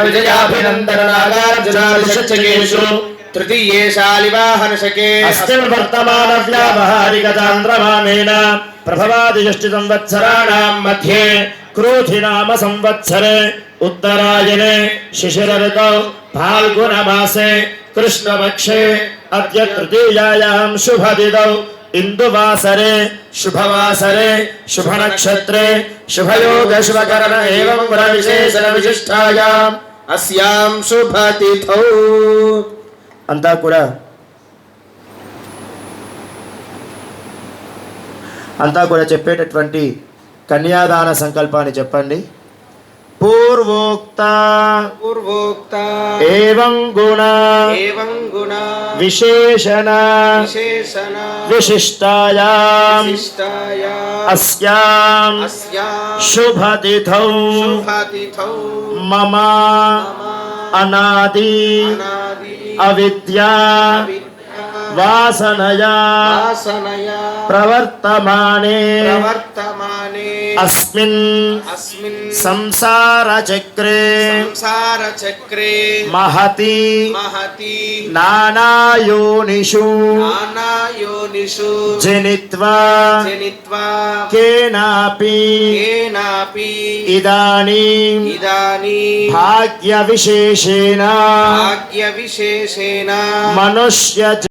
विजयाभिनन्दनागार्जुनादिशचकेषु तृतीये शालिवाहनशके अस्मिन् वर्तमानव्यावहारिकचान्द्रमानेन प्रभवादिषष्टिसंवत्सराणां मध्ये क्रोधिनाम संवत्सरे उत्तरायणे शिशिरऋतौ फाल्गुनमासे कृष्णपक्षे अद्य तृतीयायां शुभतिथौ इंदुवासरे शुभवासरे शुभनक्षत्रे शुभयोग शुभकरण एवं वरविशेषण विशिष्टायाम् अस्यां शुभतिथौ अंता కూడా చెప్పేటటువంటి కన్యాదాన సంకల్పాన్ని చెప్పండి. पूर्वोक्ता एवं गुण विशेषण विशिष्टायाम् अस्यां शुभतिथौ मम अनादि अविद्या वासनया प्रवर्तमाने अस्मिन् संसार चक्रे महति नानायोनिषु जनित्वा केनापि इदानीं भाग्यविशेषेण मनुष्य